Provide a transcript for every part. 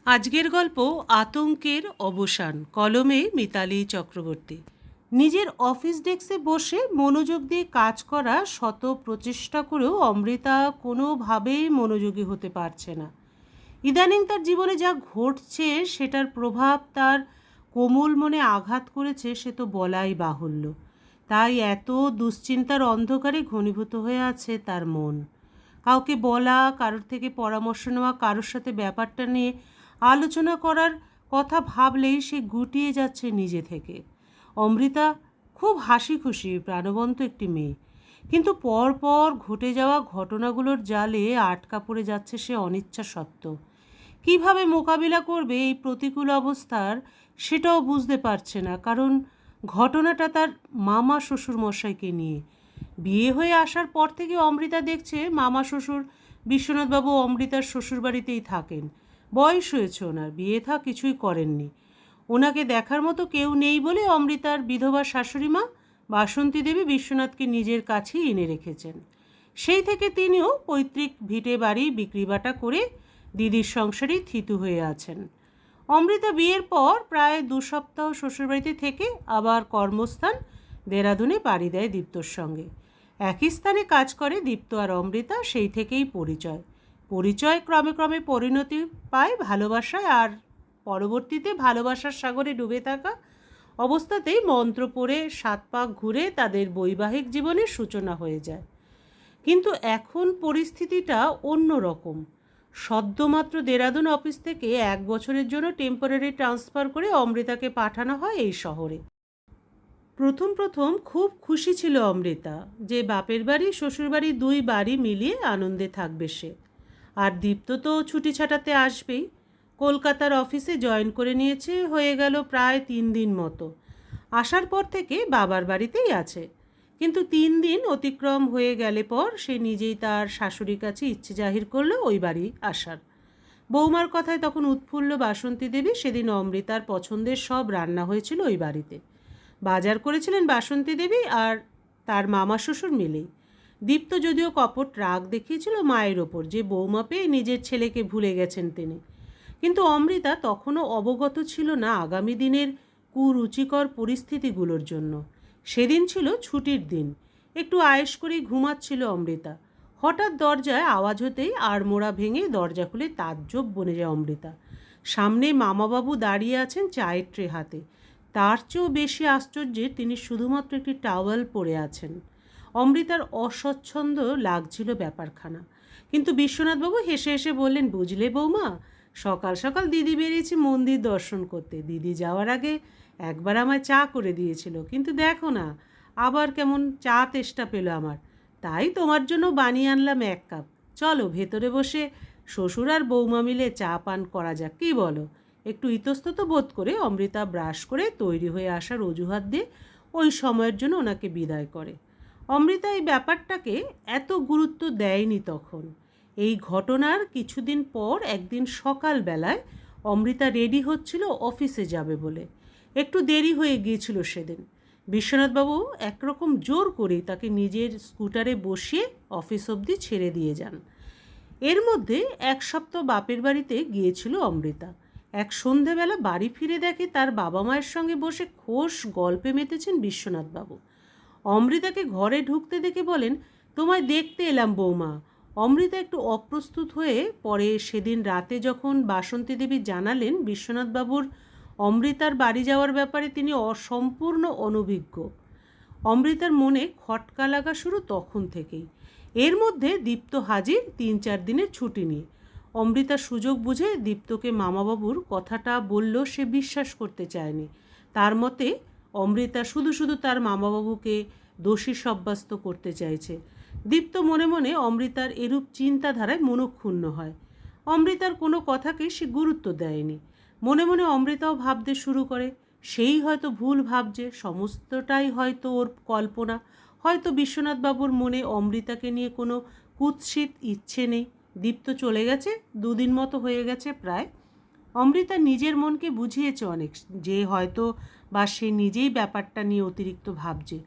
আজকের গল্প আতঙ্কের অবসান। কলমে মিতালি চক্রবর্তী। নিজের অফিস ডেস্কে বসে মনোযোগ দিয়ে কাজ করা শত প্রচেষ্টা করেও অমৃতা কোনোভাবেই মনোযোগী হতে পারছে না। ইদানিং তার জীবনে যা ঘটছে সেটার প্রভাব তার কোমল মনে আঘাত করেছে, সে তো বলাই বাহুল্য। তাই এত দুশ্চিন্তার অন্ধকারে ঘনীভূত হয়ে আছে তার মন। কাউকে বলা, কারোর থেকে পরামর্শ নেওয়া, কারোর সাথে ব্যাপারটা নিয়ে আলোচনা করার কথা ভাবলেই সে গুটিয়ে যাচ্ছে নিজে থেকে। অমৃতা খুব হাসি খুশি প্রাণবন্ত একটি মেয়ে, কিন্তু পরপর ঘটে যাওয়া ঘটনাগুলোর জালে আটকা পড়ে যাচ্ছে সে অনিচ্ছা সত্ত্বেও। কীভাবে মোকাবিলা করবে এই প্রতিকূল অবস্থার সেটাও বুঝতে পারছে না, কারণ ঘটনাটা তার মামা শ্বশুর মশাইকে নিয়ে। বিয়ে হয়ে আসার পর থেকে অমৃতা দেখছে মামা শ্বশুর বিশ্বনাথবাবু অমৃতার শ্বশুরবাড়িতেই থাকেন। বয়স হয়েছে ওনার, বিয়ে থা কিছুই করেননি। ওনাকে দেখার মতো কেউ নেই বলে অমৃতার বিধবা শাশুড়ি মা বাসন্তী দেবী বিশ্বনাথকে নিজের কাছেই এনে রেখেছেন। সেই থেকে তিনিও পৈতৃক ভিটে বাড়ি বিক্রিবাটা করে দিদির সংসারেই থিতু হয়ে আছেন। অমৃতা বিয়ের পর প্রায় 2 সপ্তাহ শ্বশুরবাড়িতে থেকে আবার কর্মস্থান দেরাদুনে পাড়ি দেয় দীপ্তর সঙ্গে। একই স্থানে কাজ করে দীপ্ত আর অমৃতা, সেই থেকেই পরিচয় ক্রমে ক্রমে পরিণতি পায় ভালোবাসায়, আর পরবর্তীতে ভালোবাসার সাগরে ডুবে থাকা অবস্থাতেই মন্ত্র পড়ে 7 পাক ঘুরে তাদের বৈবাহিক জীবনের সূচনা হয়ে যায়। কিন্তু এখন পরিস্থিতিটা অন্য রকম। সদ্যমাত্র দেরাদুন অফিস থেকে 1 বছরের জন্য টেম্পোরারি ট্রান্সফার করে অমৃতাকে পাঠানো হয় এই শহরে। প্রথম খুব খুশি ছিল অমৃতা যে বাপের বাড়ি শ্বশুরবাড়ি 2 বাড়ি মিলিয়ে আনন্দে থাকবে সে। আর দীপ্ত তো ছুটি ছাটাতে আসবেই। কলকাতার অফিসে জয়েন করে নিয়েছে, হয়ে গেল প্রায় 3 দিন মতো। আসার পর থেকে বাবার বাড়িতেই আছে। কিন্তু 3 দিন অতিক্রম হয়ে গেলে পর সে নিজেই তার শাশুড়ির কাছে ইচ্ছে জাহির করলো ওই বাড়ি আসার। বৌমার কথায় তখন উৎফুল্ল বাসন্তী দেবী। সেদিন অমৃতার পছন্দের সব রান্না হয়েছিল ওই বাড়িতে। বাজার করেছিলেন বাসন্তী দেবী আর তার মামা শ্বশুর মিলেই। দীপ্ত যদিও কপট রাগ দেখিয়েছিল মায়ের ওপর যে বৌমা পেয়ে নিজের ছেলেকে ভুলে গেছেন তিনি, কিন্তু অমৃতা তখনও অবগত ছিল না আগামী দিনের কুরুচিকর পরিস্থিতিগুলোর জন্য। সেদিন ছিল ছুটির দিন। একটু আয়েশ করেই ঘুমাচ্ছিল অমৃতা। হঠাৎ দরজায় আওয়াজ হতেই আড়মোড়া ভেঙে দরজা খুলে তাজ্জব বনে যায় অমৃতা। সামনে মামাবাবু দাঁড়িয়ে আছেন চায়ের ট্রে হাতে। তার চেয়েও বেশি আশ্চর্যের তিনি শুধুমাত্র একটি টাওয়াল পরে আছেন। অমৃতার অস্বচ্ছন্দ লাগছিল ব্যাপারখানা, কিন্তু বিশ্বনাথবাবু হেসে হেসে বললেন, বুঝলে বৌমা, সকাল সকাল দিদি বেরিয়েছে মন্দির দর্শন করতে। দিদি যাওয়ার আগে একবার আমায় চা করে দিয়েছিল, কিন্তু দেখো না আবার কেমন চা তেষ্টা পেল আমার, তাই তোমার জন্য বানিয়ে আনলাম 1 কাপ। চলো ভেতরে বসে শ্বশুর আর বৌমা মিলে চা পান করা যাক, কী বলো? একটু ইতস্তত বোধ করে অমৃতা ব্রাশ করে তৈরি হয়ে আসার অজুহাত দিয়ে ওই সময়ের জন্য ওনাকে বিদায় করে। অমৃতা এই ব্যাপারটাকে এত গুরুত্ব দেয়নি তখন। এই ঘটনার কিছুদিন পর একদিন সকালবেলায় অমৃতা রেডি হচ্ছিল অফিসে যাবে বলে। একটু দেরি হয়ে গিয়েছিল সেদিন। বিশ্বনাথবাবু একরকম জোর করেই তাকে নিজের স্কুটারে বসিয়ে অফিস অবধি ছেড়ে দিয়ে যান। এর মধ্যে 1 সপ্তাহ বাপের বাড়িতে গিয়েছিল অমৃতা। এক সন্ধেবেলা বাড়ি ফিরে দেখে তার বাবা মায়ের সঙ্গে বসে খোশ গল্পে মেতেছেন বিশ্বনাথবাবু। অমৃতাকে ঘরে ঢুকতে দেখে বলেন, তোমায় দেখতে এলাম বৌমা। অমৃতা একটু অপ্রস্তুত হয়ে পরে সেদিন রাতে যখন বাসন্তী দেবী জানালেন বিশ্বনাথবাবুর অমৃতার বাড়ি যাওয়ার ব্যাপারে তিনি অসম্পূর্ণ অনভিজ্ঞ। অমৃতার মনে খটকা লাগা শুরু তখন থেকেই। এর মধ্যে দীপ্ত হাজির 3-4 দিনের ছুটি নিয়ে। অমৃতা সুযোগ বুঝে দীপ্তকে মামাবাবুর কথাটা বলল, সে বিশ্বাস করতে চায়নি। তার মতে অমৃতা শুধু শুধু তার মামাবাবুকে দোষী সাব্যস্ত করতে চাইছে। দীপ্ত মনে মনে অমৃতার এরূপ চিন্তাধারায় মনক্ষুণ্ণ হয়। অমৃতার কোনো কথাকে সে গুরুত্ব দেয়নি। মনে মনে অমৃতাও ভাবতে শুরু করে, সেই হয়তো ভুল ভাবছে, সমস্তটাই হয়তো ওর কল্পনা। হয়তো বিশ্বনাথবাবুর মনে অমৃতাকে নিয়ে কোনো কুৎসিত ইচ্ছে নেই। দীপ্ত চলে গেছে, 2 দিন মতো হয়ে গেছে প্রায়। অমৃতা নিজের মনকে বুঝিয়েছে অনেক যে হয়তো বা সে নিজেই ব্যাপারটা নিয়ে অতিরিক্ত ভাবছে।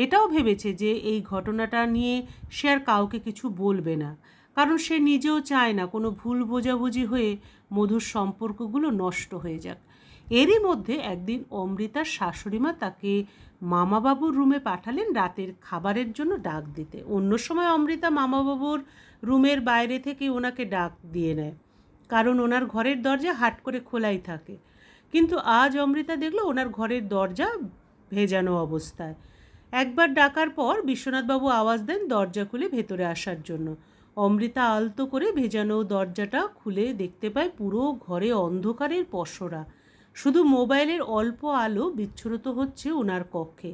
এটাও ভেবেছে যে এই ঘটনাটা নিয়ে সে আর কাউকে কিছু বলবে না, কারণ সে নিজেও চায় না কোনো ভুল বোঝাবুঝি হয়ে মধুর সম্পর্কগুলো নষ্ট হয়ে যাক। এরই মধ্যে একদিন অমৃতার শাশুড়িমা তাকে মামাবাবুর রুমে পাঠালেন রাতের খাবারের জন্য ডাক দিতে। অন্য সময় অমৃতা মামাবাবুর রুমের বাইরে থেকে ওনাকে ডাক দিয়ে নেয়, কারণ ওনার ঘরের দরজা হাট করে খোলাই থাকে। কিন্তু আজ অমৃতা দেখলো ওনার ঘরের দরজা ভেজানো অবস্থায়। একবার ডাকার পর বিশ্বনাথবাবু আওয়াজ দেন দরজা খুলে ভেতরে আসার জন্য। অমৃতা আলতো করে ভেজানো দরজাটা খুলে দেখতে পায় পুরো ঘরে অন্ধকারের পসরা। শুধু মোবাইলের অল্প আলো বিচ্ছুরিত হচ্ছে ওনার কক্ষে।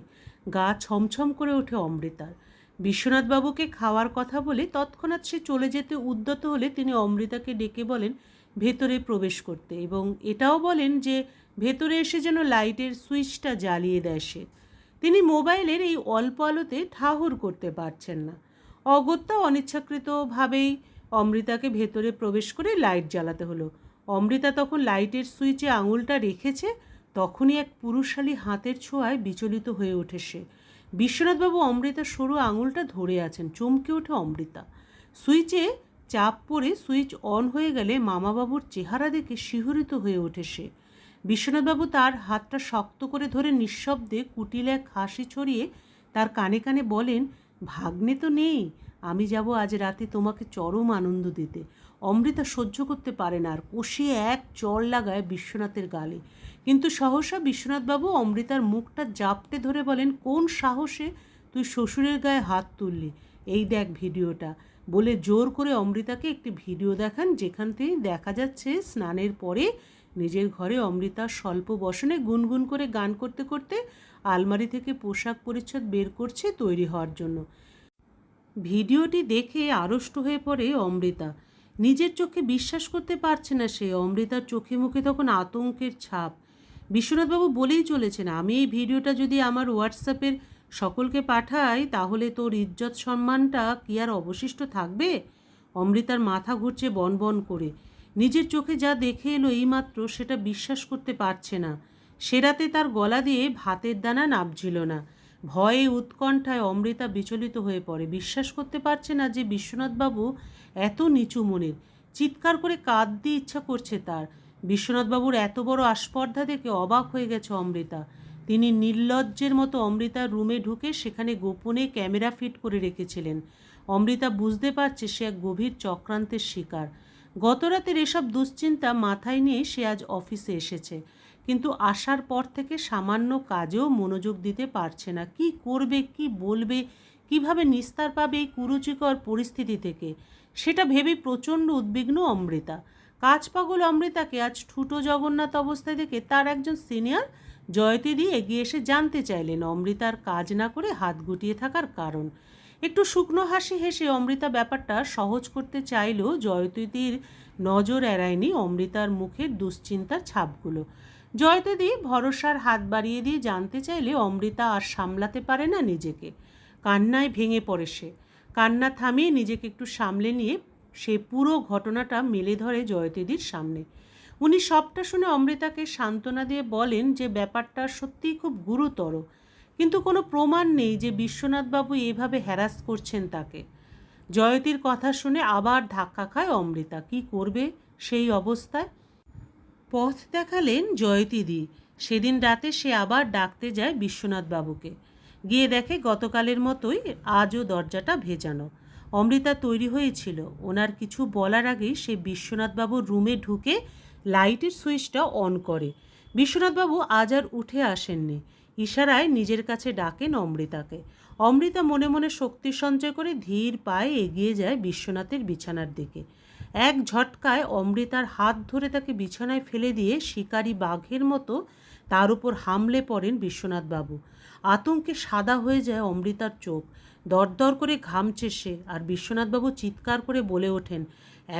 গা ছমছম করে ওঠে অমৃতার। বিশ্বনাথবাবুকে খাওয়ার কথা বলে তৎক্ষণাৎ সে চলে যেতে উদ্যত হলে তিনি অমৃতাকে ডেকে বলেন ভেতরে প্রবেশ করতে, এবং এটাও বলেন যে ভেতরে এসে যেন লাইটের সুইচটা জ্বালিয়ে দেয় সে। তিনি মোবাইলের এই অল্প আলোতে ঠাহর করতে পারছেন না। অগত্যা অনিচ্ছাকৃতভাবেই অমৃতাকে ভেতরে প্রবেশ করে লাইট জ্বালাতে হলো। অমৃতা তখন লাইটের সুইচে আঙুলটা রেখেছে, তখনই এক পুরুষালী হাতের ছোঁয়ায় বিচলিত হয়ে ওঠে সে। বিশ্বনাথবাবু অমৃতার সরু আঙুলটা ধরে আছেন। চমকে ওঠে অমৃতা। সুইচে চাপ পড়ে সুইচ অন হয়ে গেলে মামাবাবুর চেহারা দেখে শিহরিত হয়ে ওঠে সে। বিশ্বনাথবাবু তার হাতটা শক্ত করে ধরে নিঃশব্দে কুটিল এক হাসি ছড়িয়ে তার কানে কানে বলেন, ভাগ্নে তো নেই, আমি যাব আজ রাতে তোমাকে চরম আনন্দ দিতে। অমৃতা সহ্য করতে পারে না, আর কষিয়ে এক চড় লাগায় বিশ্বনাথের গালে। কিন্তু সহসা বিশ্বনাথবাবু অমৃতার মুখটা জাপটে ধরে বলেন, কোন সাহসে তুই শ্বশুরের গায়ে হাত তুললি? এই দেখ ভিডিওটা, বলে জোর করে অমৃতাকে একটি ভিডিও দেখান, যেখান থেকে দেখা যাচ্ছে স্নানের পরে নিজের ঘরে অমৃতা স্বল্প বসনে গুনগুন করে গান করতে করতে আলমারি থেকে পোশাক পরিচ্ছদ বের করছে তৈরি হওয়ার জন্য। ভিডিওটি দেখে আড়ষ্ট হয়ে পড়ে অমৃতা। নিজের চোখে বিশ্বাস করতে পারছে না সে। অমৃতার চোখে মুখে তখন আতঙ্কের ছাপ। বিশ্বনাথবাবু বলেই চলেছেন, আমি এই ভিডিওটা যদি আমার হোয়াটসঅ্যাপের সকলকে পাঠাই তাহলে তোর ইজ্জত সম্মানটা কি আর অবশিষ্ট থাকবে? অমৃতার মাথা ঘুরছে বনবন করে। নিজের চোখে যা দেখে এলো এইমাত্র সেটা বিশ্বাস করতে পারছে না। সে রাতে তার গলা দিয়ে ভাতের দানা নাবছিল না। ভয়ে উৎকণ্ঠায় অমৃতা বিচলিত হয়ে পড়ে। বিশ্বাস করতে পারছে না যে বিশ্বনাথবাবু এত নিচু মনের। চিৎকার করে কাঁদতে ইচ্ছা করছে তার। বিশ্বনাথবাবুর এত বড় আস্পর্ধা দেখে অবাক হয়ে গেছে অমৃতা। তিনি নির্লজ্জের মতো অমৃতার রুমে ঢুকে সেখানে গোপনে ক্যামেরা ফিট করে রেখেছিলেন। অমৃতা বুঝতে পারছে সে এক গভীর চক্রান্তের শিকার। গতরাতের এসব দুশ্চিন্তা মাথায় নিয়ে সে আজ অফিসে এসেছে, কিন্তু আসার পর থেকে সামান্য কাজেও মনোযোগ দিতে পারছে না। কি করবে, কি বলবে, কিভাবে নিস্তার পাবে এই কুরুচিকর পরিস্থিতি থেকে, সেটা ভেবে প্রচণ্ড উদ্বিগ্ন অমৃতা। কাজ পাগল অমৃতাকে আজ ঠুটো জগন্নাথ অবস্থায় দেখে তার একজন সিনিয়র জয়তীদি এগিয়ে এসে জানতে চাইলেন অমৃতার কাজ না করে হাত গুটিয়ে থাকার কারণ। একটু শুকনো হাসি হেসে অমৃতা ব্যাপারটা সহজ করতে চাইলেও জয়তীদির নজর এড়ায়নি অমৃতার মুখের দুশ্চিন্তার ছাপগুলো। জয়তীদি ভরসার হাত বাড়িয়ে দিয়ে জানতে চাইলে অমৃতা আর সামলাতে পারে না নিজেকে। কান্নায় ভেঙে পড়ে সে। কান্না থামিয়ে নিজেকে একটু সামলে নিয়ে সে পুরো ঘটনাটা মেলে ধরে জয়তীদির সামনে। উনি সবটা শুনে অমৃতাকে সান্ত্বনা দিয়ে বলেন যে ব্যাপারটা সত্যিই খুব গুরুতর, কিন্তু কোনো প্রমাণ নেই যে বিশ্বনাথবাবু এভাবে হ্যারাস করছেন তাকে। জয়তীর কথা শুনে আবার ধাক্কা খায় অমৃতা। কি করবে সেই অবস্থায়? পথ দেখালেন জয়তীদি। সেদিন রাতে সে আবার ডাকতে যায় বিশ্বনাথবাবুকে। গিয়ে দেখে গতকালের মতোই আজও দরজাটা ভেজানো। অমৃতা তৈরি হয়েছিল। ওনার কিছু বলার আগেই সে বিশ্বনাথবাবুর রুমে ঢুকে লাইটের সুইচটা অন করে। বিশ্বনাথবাবু আজ আর উঠে আসেননি। ইশারায় নিজের কাছে ডাকেন অমৃতাকে। অমৃতা মনে মনে শক্তি সঞ্চয় করে ধীর পায়ে এগিয়ে যায় বিশ্বনাথের বিছানার দিকে। এক ঝটকায় অমৃতার হাত ধরে তাকে বিছানায় ফেলে দিয়ে শিকারী বাঘের মতো তার উপর হামলে পড়েন বিশ্বনাথবাবু। আতঙ্কে সাদা হয়ে যায় অমৃতার চোখ। দরদর করে ঘামছে সে। আর বিশ্বনাথবাবু চিৎকার করে বলে ওঠেন,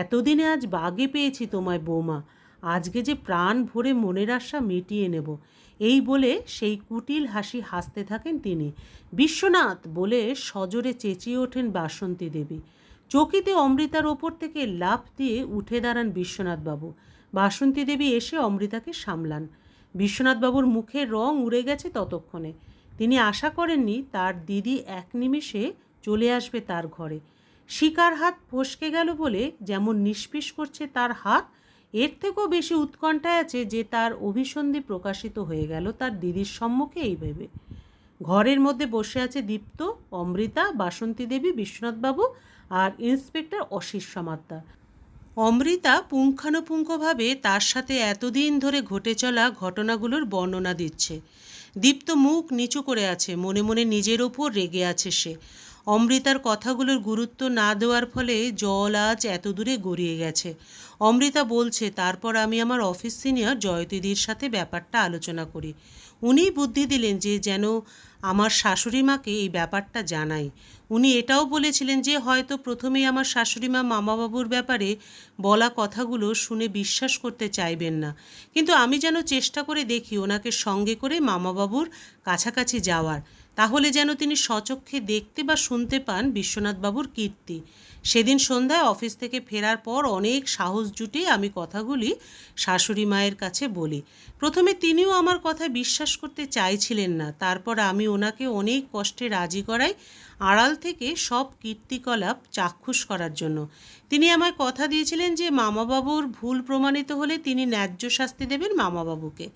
এতদিনে আজ বাগে পেয়েছি তোমায় বৌমা, আজকে যে প্রাণ ভরে মনের আশা মিটিয়ে নেব। এই বলে সেই কুটিল হাসি হাসতে থাকেন তিনি। বিশ্বনাথ বলে সজোরে চেঁচিয়ে ওঠেন বাসন্তী দেবী। চকিতে অমৃতার ওপর থেকে লাফ দিয়ে উঠে দাঁড়ান বিশ্বনাথবাবু। বাসন্তী দেবী এসে অমৃতাকে সামলান। বিশ্বনাথবাবুর মুখের রং উড়ে গেছে ততক্ষণে। তিনি আশা করেননি তার দিদি এক নিমেষে চলে আসবে তার ঘরে। শিকার হাত ফসকে গেল বলে যেমন নিষ্পিস করছে তার হাত, এর থেকেও বেশি উৎকণ্ঠায় আছে যে তার অভিসন্ধি প্রকাশিত হয়ে গেল তার দিদির সম্মুখে এই ভেবে। ঘরের মধ্যে বসে আছে দীপ্ত, অমৃতা, বাসন্তী দেবী, বিশ্বনাথবাবু আর ইন্সপেক্টর অশীষ সমাদ্দার। অমৃতা পুঙ্খানুপুঙ্খভাবে তার সাথে এতদিন ধরে ঘটে চলা ঘটনাগুলোর বর্ণনা দিচ্ছে। দীপ্ত মুখ নিচু করে আছে, মনে মনে নিজের ওপর রেগে আছে সে। অমৃতার কথাগুলোর গুরুত্ব না দেওয়ার ফলে জল আজ এত দূরে গড়িয়ে গেছে। অমৃতা বলছে, তারপর আমি আমার অফিস সিনিয়র জয়তীদির সাথে ব্যাপারটা আলোচনা করি। উনিই বুদ্ধি দিলেন যে যেন আমার শাশুড়ি মাকে এই ব্যাপারটা জানাই। উনি এটাও বলেছিলেন যে হয়তো প্রথমেই আমার শাশুড়ি মা মামাবাবুর ব্যাপারে বলা কথাগুলো শুনে বিশ্বাস করতে চাইবেন না, কিন্তু আমি যেন চেষ্টা করে দেখি ওনাকে সঙ্গে করে মামাবাবুর কাছাকাছি যাওয়ার, তাহলে যেন তিনি স্বচক্ষে দেখতে বা শুনতে পান বিশ্বনাথবাবুর কীর্তি। সেদিন সন্ধ্যায় অফিস থেকে ফেরার পর অনেক সাহস জুটিয়ে আমি কথাগুলি শাশুড়ি মায়ের কাছে বলি। প্রথমে তিনিও আমার কথা বিশ্বাস করতে চাইছিলেন না, তারপর আমি ওনাকে অনেক কষ্টে রাজি করাই আড়াল থেকে সব কীর্তিকলাপ চাক্ষুষ করার জন্য। তিনি আমায় কথা দিয়েছিলেন যে মামাবাবুর ভুল প্রমাণিত হলে তিনি ন্যায্য শাস্তি দেবেন মামাবাবুকে,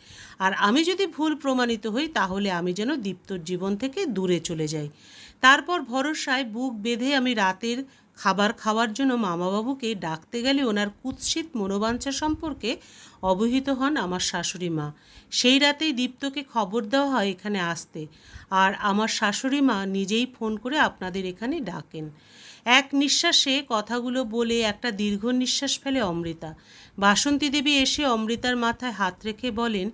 আর আমি যদি ভুল প্রমাণিত হই তাহলে আমি যেন দীপ্তর জীবন থেকে দূরে চলে যাই। তারপর ভরসায় বুক বেঁধে আমি রাতের খাবার খাওয়ার জন্য মামাবাবুকে ডাকতে গেলে ওনার কুৎসিত মনোবাঞ্ছা সম্পর্কে অবহিত হন আমার শাশুড়ি মা। সেই রাতেই দীপ্তকে খবর দেওয়া হয় এখানে আসতে, আর আমার শাশুড়ি মা নিজেই ফোন করে আপনাদের এখানে ডাকেন। এক নিঃশ্বাসে কথাগুলো বলে একটা দীর্ঘ নিঃশ্বাস ফেলে অমৃতা। বাসন্তী দেবী এসে অমৃতার মাথায় হাত রেখে বলেন,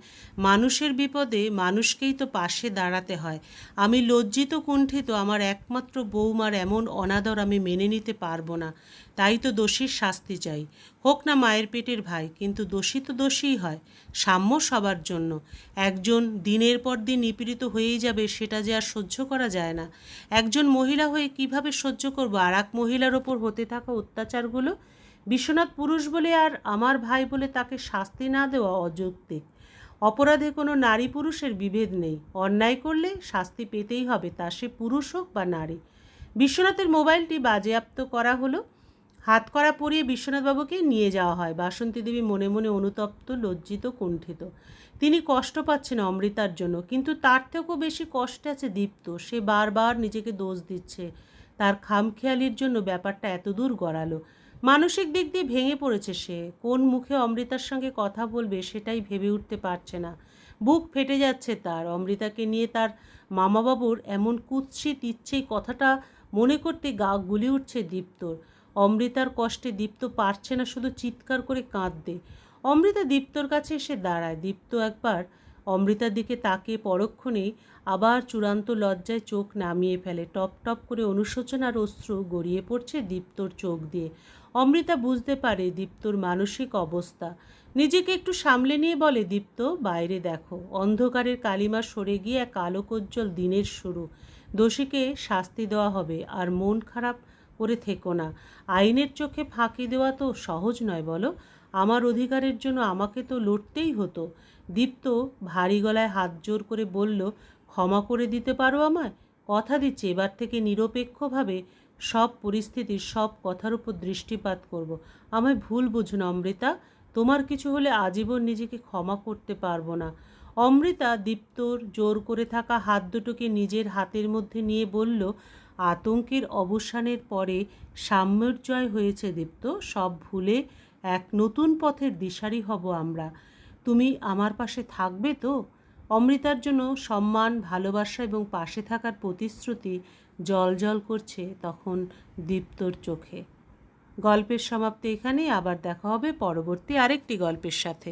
মানুষের বিপদে মানুষকেই তো পাশে দাঁড়াতে হয়। আমি লজ্জিত কুণ্ঠিত, আমার একমাত্র বৌমার এমন অনাদর আমি মেনে নিতে পারবো না। তাই তো দোষীর শাস্তি চাই, হোক না মায়ের পেটের ভাই, কিন্তু দোষী তো দোষীই হয়। সাম্য সবার জন্য। একজন দিনের পর দিন নিপীড়িত হয়েই যাবে সেটা যে আর সহ্য করা যায় না। একজন মহিলা হয়ে কিভাবে সহ্য করবো আর এক মহিলার ওপর হতে থাকা অত্যাচারগুলো? বিশ্বনাথ পুরুষ বলে আর আমার ভাই বলে তাকে শাস্তি না দেওয়া অযৌক্তিক। অপরাধে কোনো নারী পুরুষের বিভেদ নেই, অন্যায় করলে শাস্তি পেতেই হবে, তা সে পুরুষ হোক বা নারী। বিশ্বনাথের মোবাইলটি বাজেয়াপ্ত করা হলো, হাতকড়া পরিয়ে বিশ্বনাথবাবুকে নিয়ে যাওয়া হয়। বাসন্তী দেবী মনে মনে অনুতপ্ত, লজ্জিত, কুণ্ঠিত। তিনি কষ্ট পাচ্ছেন অমৃতার জন্য, কিন্তু তার থেকেও বেশি কষ্টে আছে দীপ্ত। সে বারবার নিজেকে দোষ দিচ্ছে, তার খামখেয়ালির জন্য ব্যাপারটা এত দূর গড়ালো। মানসিক দিক দিয়ে ভেঙে পড়েছে সে। কোন মুখে অমৃতার সঙ্গে কথা বলবে সেটাই ভেবে উঠতে পারছে না। বুক ফেটে যাচ্ছে তার। অমৃতাকে নিয়ে তার মামাবাবুর এমন কুৎসিত ইচ্ছেই কথাটা মনে করতে গা গুলি উঠছে দীপ্তর। অমৃতার কষ্টে দীপ্ত পারছে না শুধু চিৎকার করে কাঁদতে। অমৃতা দীপ্তর কাছে এসে দাঁড়ায়। দীপ্ত একবার অমৃতার দিকে তাকিয়ে পরক্ষণেই আবার চূড়ান্ত লজ্জায় চোখ নামিয়ে ফেলে। টপ টপ করে অনুশোচনার অশ্রু গড়িয়ে পড়ছে দীপ্তর চোখ দিয়ে। অমৃতা বুঝতে পারে দীপ্তর মানসিক অবস্থা। নিজেকে একটু সামলে নিয়ে বলে, দীপ্ত, বাইরে দেখো। অন্ধকারের কালিমা সরে গিয়ে এক আলোকোজ্জ্বল দিনের শুরু। দোষীকে শাস্তি দেওয়া হবে, আর মন খারাপ করে থেকো না। আইনের চোখে ফাঁকি দেওয়া তো সহজ নয় বলো। আমার অধিকারের জন্য আমাকে তো লড়তেই হতো। দীপ্ত ভারী গলায় হাত জোর করে বলল, ক্ষমা করে দিতে পারো আমায়? কথা দিচ্ছি এবার থেকে নিরপেক্ষভাবে সব পরিস্থিতির সব কথার উপর দৃষ্টিপাত করব। আমায় ভুল বুঝো না অমৃতা, তোমার কিছু হলে আজীবন নিজেকে ক্ষমা করতে পারবো না। অমৃতা দীপ্তর জোর করে থাকা হাত দুটোকে নিজের হাতের মধ্যে নিয়ে বলল, আতঙ্কের অবসানের পরে সাম্যের জয় হয়েছে দীপ্ত। সব ভুলে এক নতুন পথের দিশারি হব আমরা। তুমি আমার পাশে থাকবে তো? অমৃতার জন্য সম্মান, ভালোবাসা এবং পাশে থাকার প্রতিশ্রুতি জল করছে তখন দীপ্তর চোখে। গল্পের সমাপ্তি এখানেই। আবার দেখা হবে পরবর্তী আরেকটি গল্পের সাথে।